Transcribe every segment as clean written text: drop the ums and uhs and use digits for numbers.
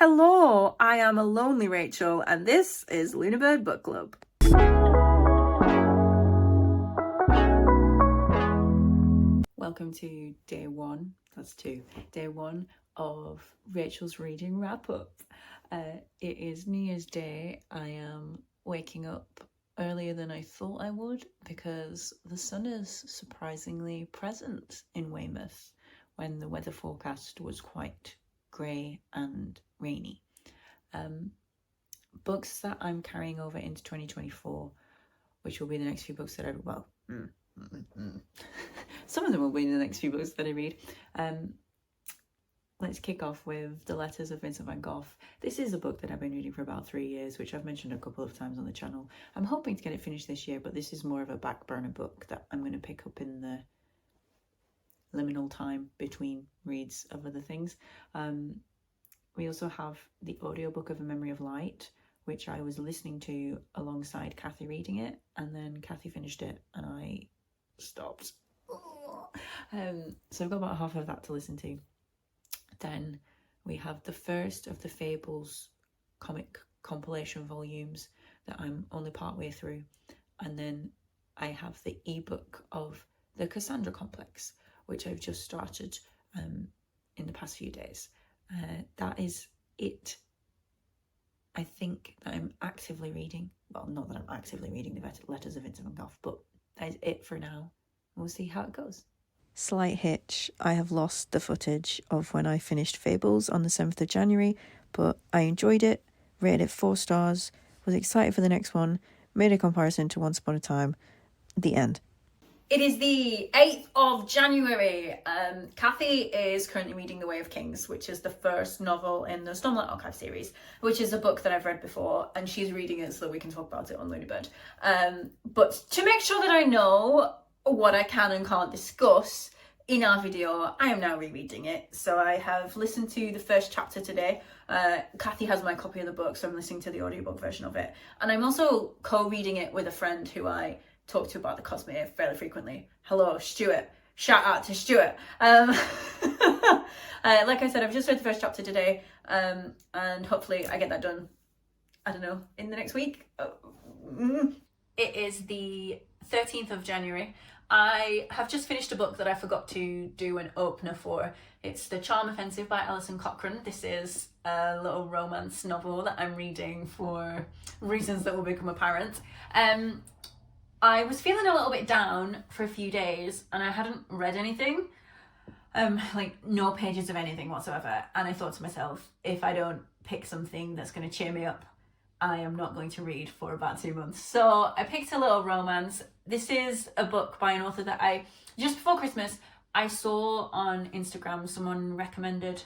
Hello, I am a lonely Rachel, and this is Lunabird Book Club. Welcome to day one, day one of Rachel's reading wrap-up. It is New Year's Day. I am waking up earlier than I thought I would because the sun is surprisingly present in Weymouth when the weather forecast was quite grey and rainy. Books that I'm carrying over into 2024, which will be the next few books that I some of them will be the next few books that I read. Let's kick off with The Letters of Vincent van Gogh. This is a book that I've been reading for about 3 years, which I've mentioned a couple of times on the channel. I'm hoping to get it finished this year, but this is more of a back burner book that I'm going to pick up in the liminal time between reads of other things. We also have the audiobook of A Memory of Light, which I was listening to alongside Cathy reading it, and then Cathy finished it and I stopped. So I've got about half of that to listen to. Then we have the first of the Fables comic compilation volumes that I'm only part way through, and then I have the ebook of the Cassandra complex, which I've just started in the past few days. That is it. I think that I'm actively reading. Well, not that I'm actively reading the Letters of Vincent van Gogh, but that is it for now. We'll see how it goes. Slight hitch. I have lost the footage of when I finished Fables on the 7th of January, but I enjoyed it, rated it 4 stars, was excited for the next one, made a comparison to Once Upon a Time. The end. It is the 8th of January. Cathy is currently reading The Way of Kings, which is the first novel in the Stormlight Archive series, which is a book that I've read before, and she's reading it so that we can talk about it on Lunabird. But to make sure that I know what I can and can't discuss in our video, I am now rereading it. So I have listened to the first chapter today. Cathy has my copy of the book, so I'm listening to the audiobook version of it. And I'm also co-reading it with a friend who I talk to about the Cosmere fairly frequently. Hello, Stuart. Shout out to Stuart. Like I said, I've just read the first chapter today, and hopefully I get that done, I don't know, in the next week. It is the 13th of January. I have just finished a book that I forgot to do an opener for. It's The Charm Offensive by Alison Cochrun. This is a little romance novel that I'm reading for reasons that will become apparent. I was feeling a little bit down for a few days and I hadn't read anything, like no pages of anything whatsoever. And I thought to myself, if I don't pick something that's going to cheer me up, I am not going to read for about 2 months. So I picked a little romance. This is a book by an author that just before Christmas, I saw on Instagram someone recommended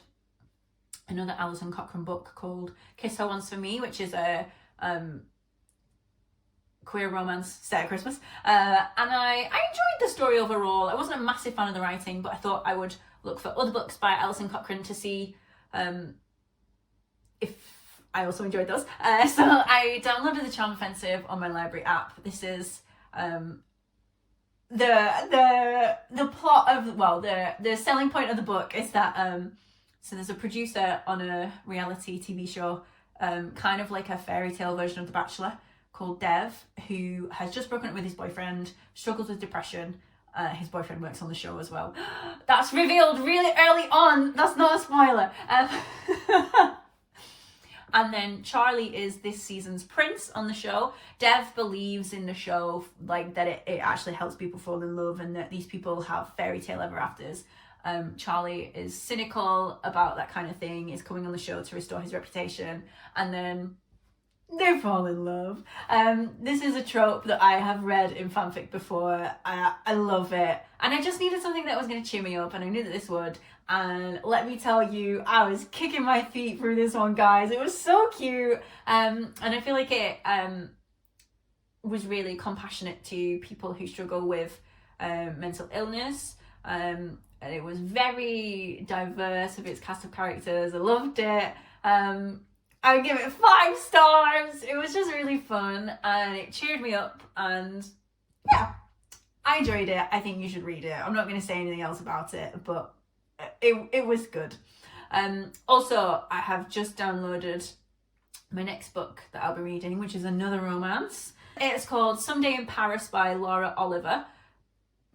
another Alison Cochrun book called Kiss Her Once For Me, which is a queer romance set at Christmas. And I enjoyed the story overall. I wasn't a massive fan of the writing, but I thought I would look for other books by Alison Cochrun to see if I also enjoyed those. So I downloaded The Charm Offensive on my library app. This is the plot of, well, the selling point of the book is that so there's a producer on a reality TV show, kind of like a fairy tale version of The Bachelor, called Dev, who has just broken up with his boyfriend, struggles with depression. His boyfriend works on the show as well. That's revealed really early on. That's not a spoiler. And then Charlie is this season's prince on the show. Dev believes in the show, like that it actually helps people fall in love and that these people have fairy tale ever afters. Charlie is cynical about that kind of thing, is coming on the show to restore his reputation, and then they fall in love. This is a trope that I have read in fanfic before. I love it. And I just needed something that was going to cheer me up, and I knew that this would. And let me tell you, I was kicking my feet through this one, guys. It was so cute. And I feel like it was really compassionate to people who struggle with mental illness. And it was very diverse of its cast of characters. I loved it. I would give it 5 stars. It was just really fun and it cheered me up, and yeah, I enjoyed it. I think you should read it. I'm not going to say anything else about it, but it was good. Also, I have just downloaded my next book that I'll be reading, which is another romance. It's called Someday in Paris by Lara Oliver.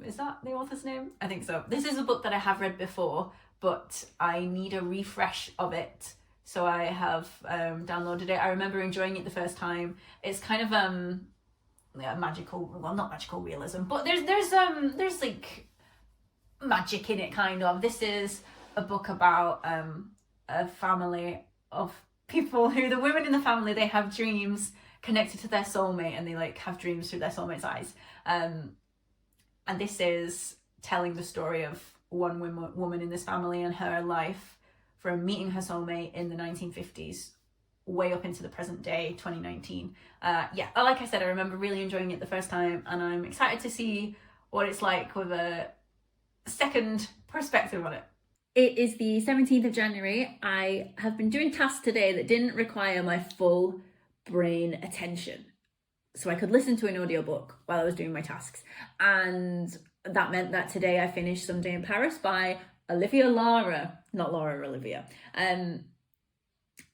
Is that the author's name? I think so. This is a book that I have read before, but I need a refresh of it. So I have downloaded it. I remember enjoying it the first time. It's kind of magical, well, not magical realism, but there's like magic in it, kind of. This is a book about a family of people who, the women in the family, they have dreams connected to their soulmate, and they like have dreams through their soulmate's eyes. And this is telling the story of one woman in this family and her life from meeting her soulmate in the 1950s way up into the present day, 2019. Like I said, I remember really enjoying it the first time, and I'm excited to see what it's like with a second perspective on it. It is the 17th of January. I have been doing tasks today that didn't require my full brain attention, so I could listen to an audiobook while I was doing my tasks, and that meant that today I finished Someday in Paris by Olivia.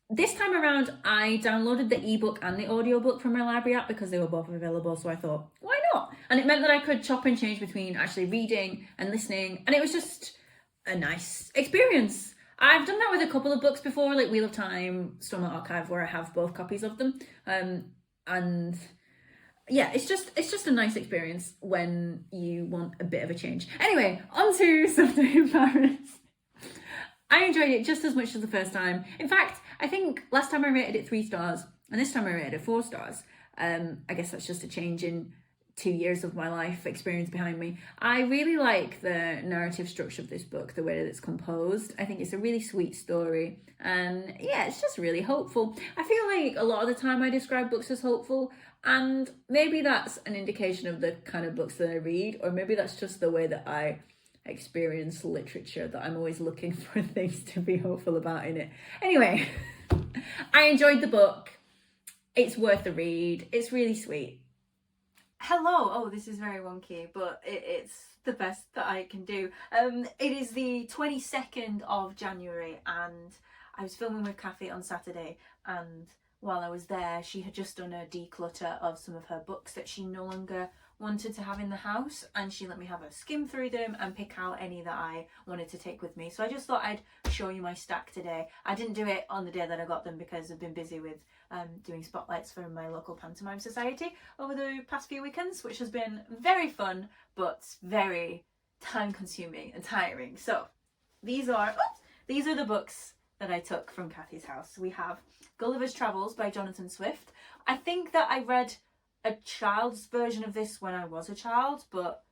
This time around, I downloaded the ebook and the audiobook from my library app because they were both available, so I thought, why not? And it meant that I could chop and change between actually reading and listening, and it was just a nice experience. I've done that with a couple of books before, like Wheel of Time, Stormlight Archive, where I have both copies of them. And yeah, it's just a nice experience when you want a bit of a change. Anyway, on to Someday in Paris. I enjoyed it just as much as the first time. In fact, I think last time I rated it 3 stars, and this time I rated it 4 stars. I guess that's just a change in 2 years of my life experience behind me. I really like the narrative structure of this book, the way that it's composed. I think it's a really sweet story, and yeah, it's just really hopeful. I feel like a lot of the time I describe books as hopeful, and maybe that's an indication of the kind of books that I read, or maybe that's just the way that I experience literature, that I'm always looking for things to be hopeful about in it. Anyway, I enjoyed the book. It's worth a read. It's really sweet. Hello. Oh, this is very wonky, but it's the best that I can do. It is the 22nd of January, and I was filming with Cathy on Saturday, and while I was there, she had just done a declutter of some of her books that she no longer wanted to have in the house, and she let me have a skim through them and pick out any that I wanted to take with me. So I just thought I'd show you my stack today. I didn't do it on the day that I got them because I've been busy with doing spotlights for my local pantomime society over the past few weekends, which has been very fun but very time consuming and tiring. So these are the books that I took from Cathy's house. We have Gulliver's Travels by Jonathan Swift. I think that I read a child's version of this when I was a child, but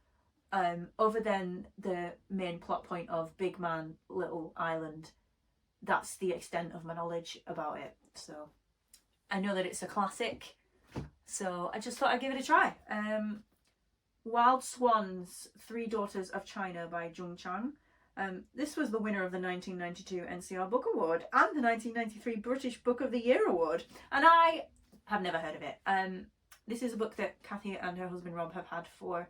other than the main plot point of Big Man, Little Island, that's the extent of my knowledge about it. So I know that it's a classic, so I just thought I'd give it a try. Wild Swans, 3 Daughters of China by Chang. This was the winner of the 1992 NCR Book Award and the 1993 British Book of the Year Award, and I have never heard of it. This is a book that Cathy and her husband Rob have had for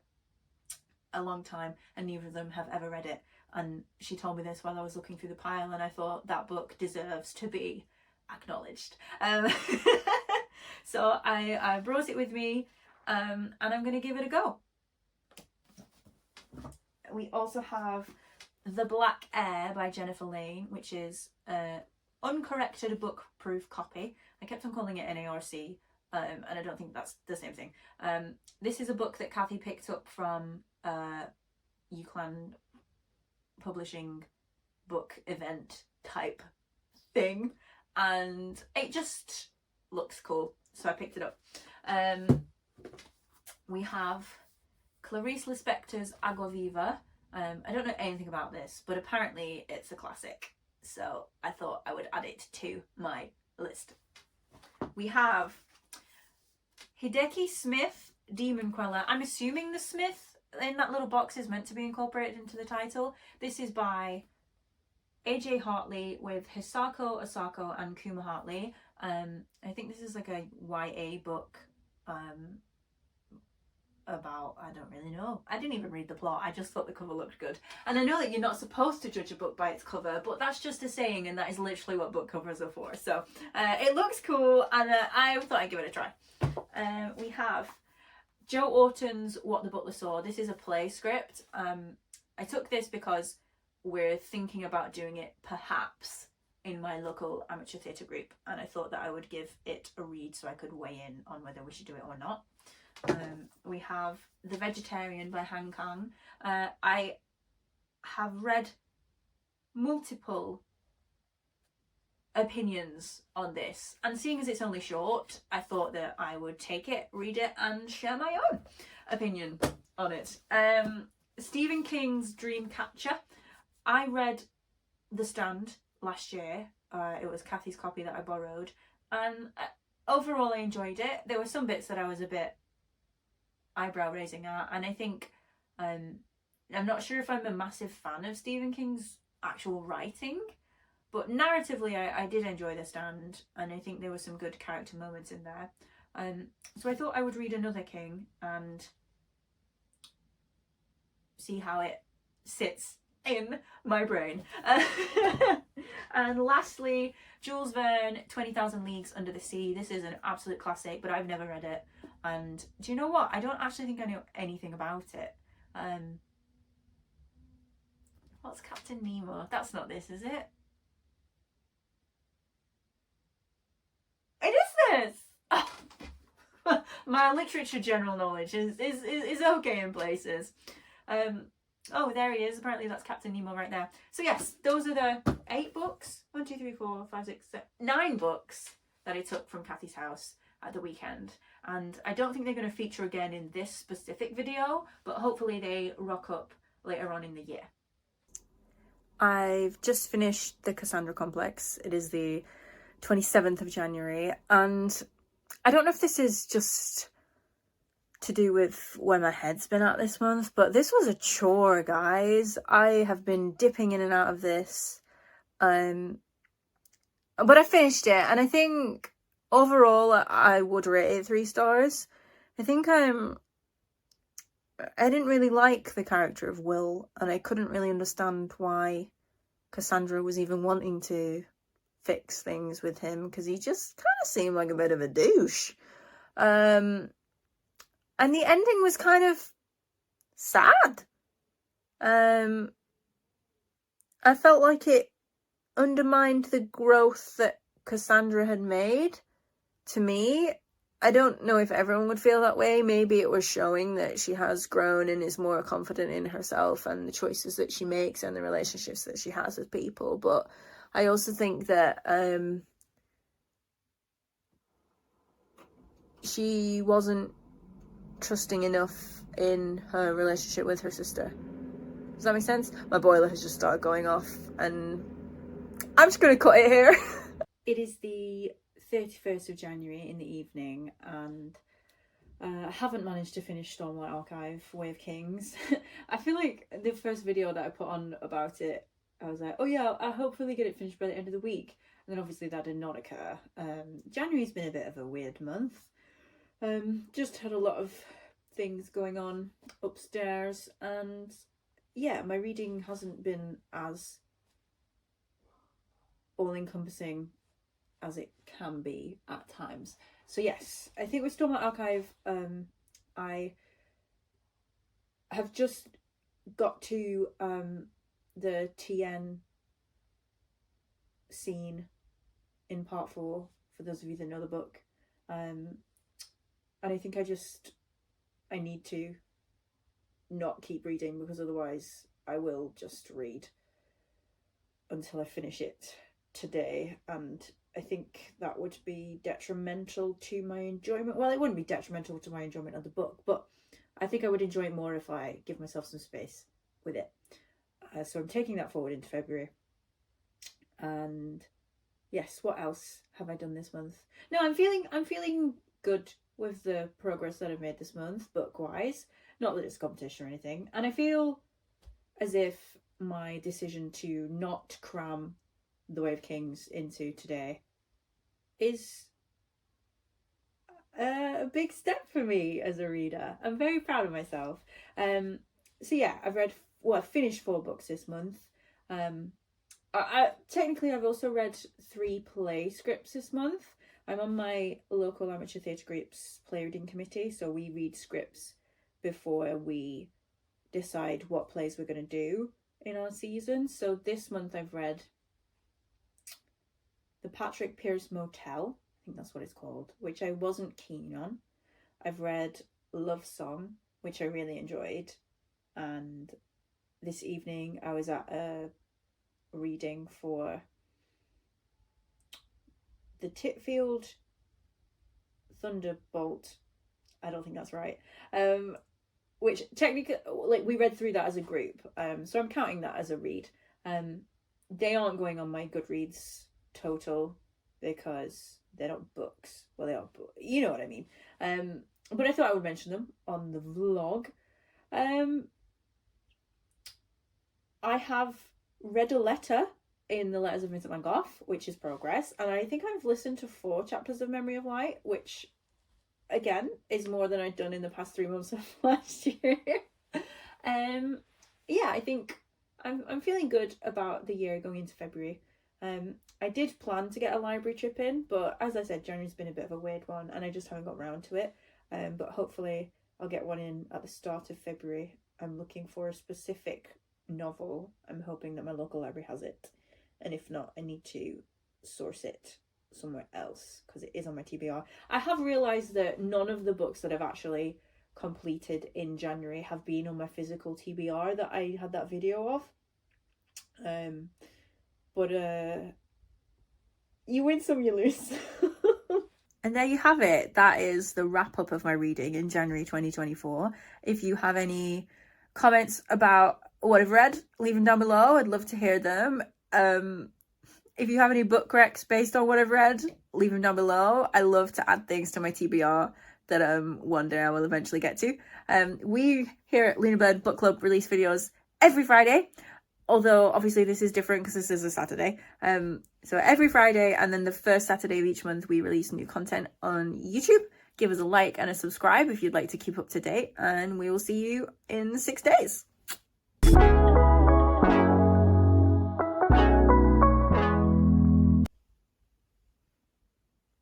a long time, and neither of them have ever read it. And she told me this while I was looking through the pile, and I thought that book deserves to be acknowledged. So I brought it with me, and I'm going to give it a go. We also have The Black Air by Jennifer Lane, which is an uncorrected book-proof copy. I kept on calling it an ARC, and I don't think that's the same thing. This is a book that Cathy picked up from UCLan publishing book event type thing, and it just looks cool, so I picked it up. We have Clarice Lispector's Agua Viva. I don't know anything about this, but apparently it's a classic, so I thought I would add it to my list. We have Hideki Smith, Demon Queller. I'm assuming the Smith in that little box is meant to be incorporated into the title. This is by AJ Hartley with Hisako, Osako and Kuma Hartley. I think this is like a YA book about, I don't really know. I didn't even read the plot. I just thought the cover looked good. And I know that you're not supposed to judge a book by its cover, but that's just a saying, and that is literally what book covers are for. So it looks cool, and I thought I'd give it a try. We have Joe Orton's What the Butler Saw. This is a play script. I took this because we're thinking about doing it perhaps in my local amateur theatre group, and I thought that I would give it a read so I could weigh in on whether we should do it or not. We have The Vegetarian by Han Kang. I have read multiple opinions on this, and seeing as it's only short, I thought that I would take it, read it, and share my own opinion on it. Stephen King's Dreamcatcher. I read The Stand last year. It was Cathy's copy that I borrowed, and overall I enjoyed it. There were some bits that I was a bit eyebrow raising at, and I think I'm not sure if I'm a massive fan of Stephen King's actual writing, but narratively I did enjoy The Stand, and I think there were some good character moments in there. So I thought I would read another King and see how it sits in my brain. And lastly, Jules Verne, 20,000 Leagues Under the Sea. This is an absolute classic, but I've never read it. And do you know what? I don't actually think I know anything about it. What's Captain Nemo? That's not this, is it? It is this! Oh. My literature general knowledge is okay in places. Oh, there he is. Apparently that's Captain Nemo right there. So yes, those are the 8 books. 1, 2, 3, 4, 5, 6, 7, 9 books that I took from Cathy's house at the weekend. And I don't think they're going to feature again in this specific video, but hopefully they rock up later on in the year. I've just finished the Cassandra complex. It is the 27th of January, and I don't know if this is just to do with where my head's been at this month, but this was a chore, guys. I have been dipping in and out of this, but I finished it, and I think overall I would rate it 3 stars. I think I didn't really like the character of Will, and I couldn't really understand why Cassandra was even wanting to fix things with him, because he just kind of seemed like a bit of a douche. And the ending was kind of sad. I felt like it undermined the growth that Cassandra had made. To me, I don't know if everyone would feel that way. Maybe it was showing that she has grown and is more confident in herself and the choices that she makes and the relationships that she has with people. But I also think that she wasn't trusting enough in her relationship with her sister. Does that make sense? My boiler has just started going off, and I'm just going to cut it here. It is the 31st of January in the evening, and I haven't managed to finish Stormlight Archive, Way of Kings. I feel like the first video that I put on about it, I was like, oh yeah, I'll hopefully get it finished by the end of the week. And then obviously that did not occur. January's been a bit of a weird month. Just had a lot of things going on upstairs, and yeah, my reading hasn't been as all-encompassing as it can be at times. So yes, I think with Stormlight Archive, I have just got to the TN scene in part 4, for those of you that know the book. And I think I need to not keep reading, because otherwise I will just read until I finish it today, and I think that would be detrimental to my enjoyment. Well, it wouldn't be detrimental to my enjoyment of the book, but I think I would enjoy it more if I give myself some space with it. So I'm taking that forward into February. And yes, what else have I done this month? No, I'm feeling good with the progress that I've made this month, book-wise. Not that it's a competition or anything. And I feel as if my decision to not cram The Way of Kings into today is a big step for me as a reader. I'm very proud of myself. So yeah, I've finished 4 books this month. Technically I've also read 3 play scripts this month. I'm on my local amateur theatre group's play reading committee, so we read scripts before we decide what plays we're going to do in our season. So this month I've read The Patrick Pierce Motel, I think that's what it's called, which I wasn't keen on. I've read Love Song, which I really enjoyed, and this evening I was at a reading for the Titfield Thunderbolt, I don't think that's right, which technically, like, we read through that as a group, so I'm counting that as a read. They aren't going on my Goodreads total because they're not books. Well, they are, you know what I mean. But I thought I would mention them on the vlog. I have read a letter in the Letters of Vincent van Gogh, which is progress, and I think I've listened to 4 chapters of Memory of Light, which again is more than I'd done in the past 3 months of last year. Yeah, I think I'm feeling good about the year going into February. I did plan to get a library trip in, but as I said, January's been a bit of a weird one and I just haven't got around to it. But hopefully I'll get one in at the start of February. I'm looking for a specific novel. I'm hoping that my local library has it, and if not, I need to source it somewhere else because it is on my TBR. I have realised that none of the books that I've actually completed in January have been on my physical TBR that I had that video of. But you win some, you lose. And there you have it. That is the wrap up of my reading in January 2024. If you have any comments about what I've read, leave them down below. I'd love to hear them. If you have any book recs based on what I've read, leave them down below. I love to add things to my TBR that one day I will eventually get to. We here at Luna Bird Book Club release videos every Friday, although obviously this is different because this is a Saturday. So every Friday, and then the first Saturday of each month we release new content on YouTube. Give us a like and a subscribe if you'd like to keep up to date, and we will see you in 6 days.